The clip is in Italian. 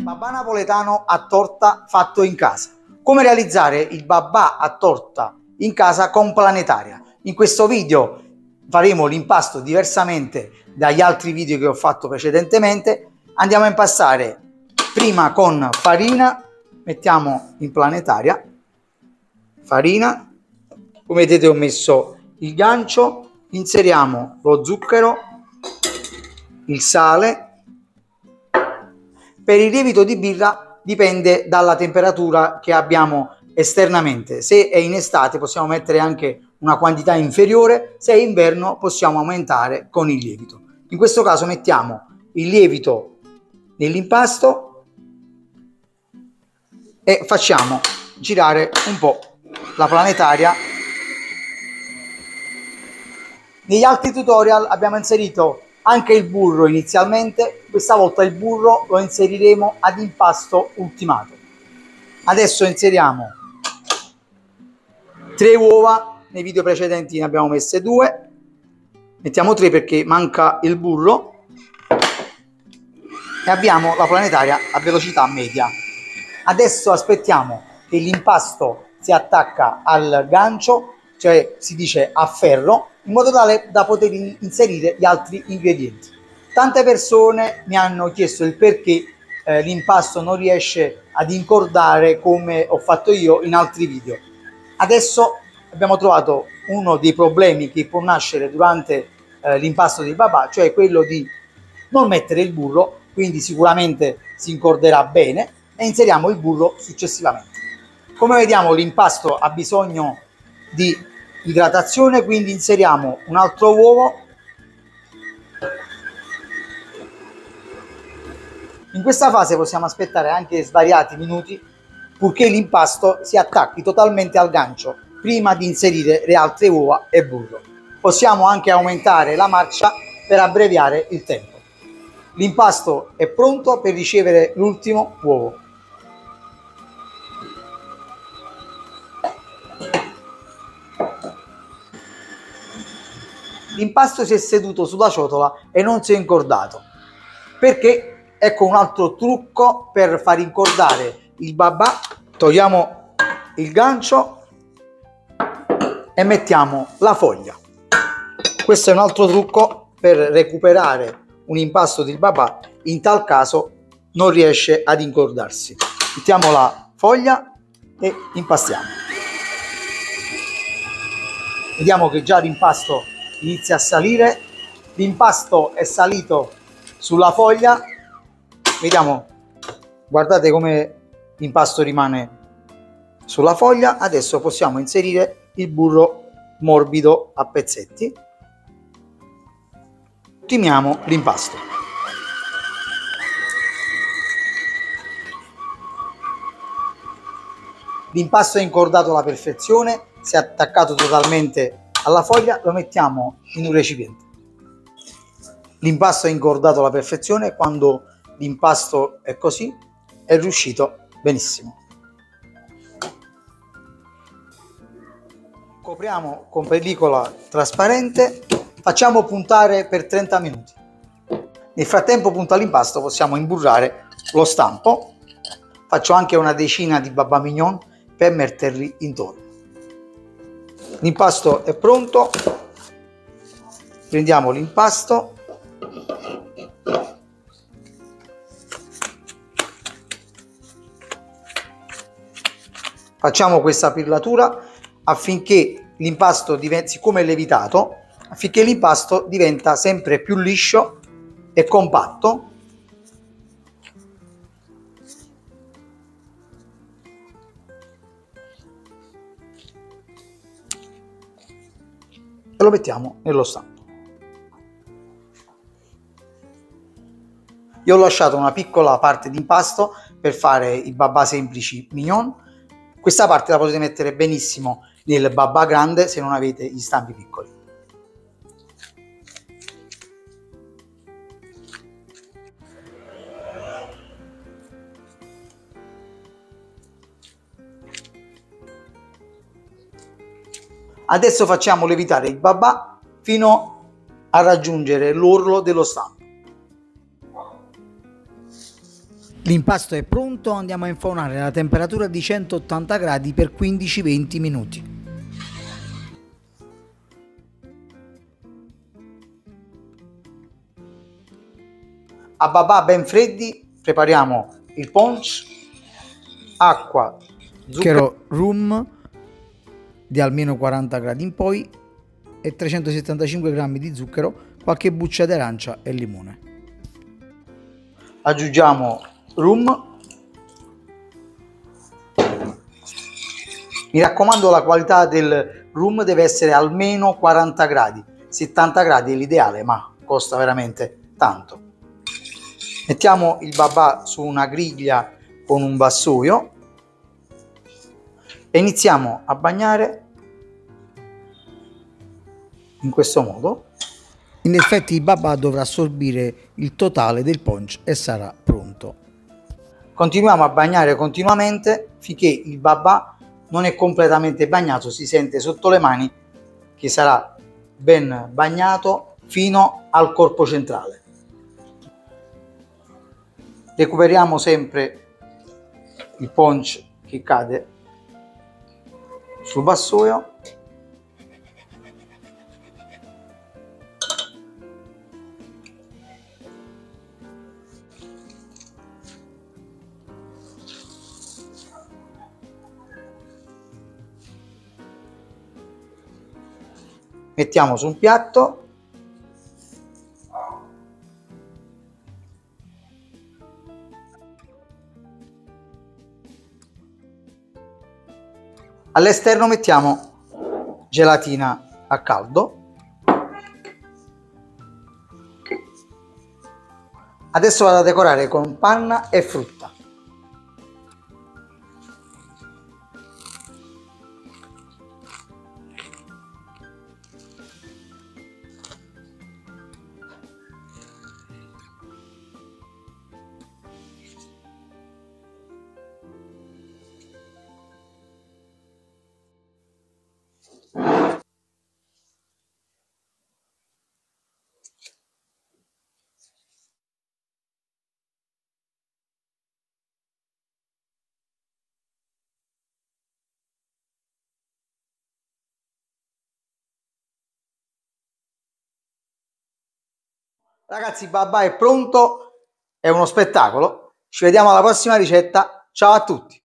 Babà napoletano a torta fatto in casa. Come realizzare il babà a torta in casa con planetaria. In questo video faremo l'impasto diversamente dagli altri video che ho fatto precedentemente. Andiamo a impastare prima con farina, mettiamo in planetaria, farina, come vedete ho messo il gancio, inseriamo lo zucchero, il sale. Per il lievito di birra dipende dalla temperatura che abbiamo esternamente. Se è in estate possiamo mettere anche una quantità inferiore, se è inverno possiamo aumentare con il lievito. In questo caso mettiamo il lievito nell'impasto e facciamo girare un po' la planetaria. Negli altri tutorial abbiamo inserito anche il burro inizialmente, questa volta il burro lo inseriremo ad impasto ultimato. Adesso inseriamo 3 uova, nei video precedenti ne abbiamo messe 2, mettiamo 3 perché manca il burro e abbiamo la planetaria a velocità media. Adesso aspettiamo che l'impasto si attacca al gancio, cioè si dice a ferro, in modo tale da poter inserire gli altri ingredienti. Tante persone mi hanno chiesto il perché l'impasto non riesce ad incordare come ho fatto io in altri video. Adesso abbiamo trovato uno dei problemi che può nascere durante l'impasto del babà, cioè quello di non mettere il burro, quindi sicuramente si incorderà bene, e inseriamo il burro successivamente. Come vediamo l'impasto ha bisogno di idratazione, quindi inseriamo un altro uovo. In questa fase possiamo aspettare anche svariati minuti purché l'impasto si attacchi totalmente al gancio prima di inserire le altre uova e burro. Possiamo anche aumentare la marcia per abbreviare il tempo. L'impasto è pronto per ricevere l'ultimo uovo. L'impasto si è seduto sulla ciotola e non si è incordato. Perché? Ecco un altro trucco per far incordare il babà. Togliamo il gancio e mettiamo la foglia. Questo è un altro trucco per recuperare un impasto del babà, in tal caso non riesce ad incordarsi. Mettiamo la foglia e impastiamo. Vediamo che già l'impasto inizia a salire. L'impasto è salito sulla foglia, vediamo, guardate come l'impasto rimane sulla foglia. Adesso possiamo inserire il burro morbido a pezzetti. Ottimiamo l'impasto. L'impasto è incordato alla perfezione, si è attaccato totalmente alla foglia, lo mettiamo in un recipiente. L'impasto è incordato alla perfezione, quando l'impasto è così è riuscito benissimo. Copriamo con pellicola trasparente, facciamo puntare per 30 minuti. Nel frattempo, punto all'impasto, possiamo imburrare lo stampo. Faccio anche una decina di babà mignon per metterli intorno. L'impasto è pronto, prendiamo l'impasto, facciamo questa pillatura affinché l'impasto diventi, siccome è lievitato, affinché l'impasto diventa sempre più liscio e compatto. E lo mettiamo nello stampo. Io ho lasciato una piccola parte di impasto per fare i babà semplici mignon. Questa parte la potete mettere benissimo nel babà grande se non avete gli stampi piccoli. Adesso facciamo lievitare il babà fino a raggiungere l'orlo dello stampo. L'impasto è pronto, andiamo a infornare alla temperatura di 180 gradi per 15-20 minuti. A babà ben freddi prepariamo il punch, acqua, zucchero, rum di almeno 40 gradi in poi e 375 grammi di zucchero, qualche buccia di arancia e limone. Aggiungiamo rum. Mi raccomando, la qualità del rum deve essere almeno 40 gradi, 70 gradi è l'ideale, ma costa veramente tanto. Mettiamo il babà su una griglia con un vassoio e iniziamo a bagnare in questo modo. In effetti il babà dovrà assorbire il totale del punch e sarà pronto. Continuiamo a bagnare continuamente finché il babà non è completamente bagnato, si sente sotto le mani che sarà ben bagnato fino al corpo centrale. Recuperiamo sempre il punch che cade sul vassoio . Mettiamo su un piatto . All'esterno mettiamo gelatina a caldo . Adesso vado a decorare con panna e frutta. Ragazzi, babà è pronto, è uno spettacolo. Ci vediamo alla prossima ricetta. Ciao a tutti!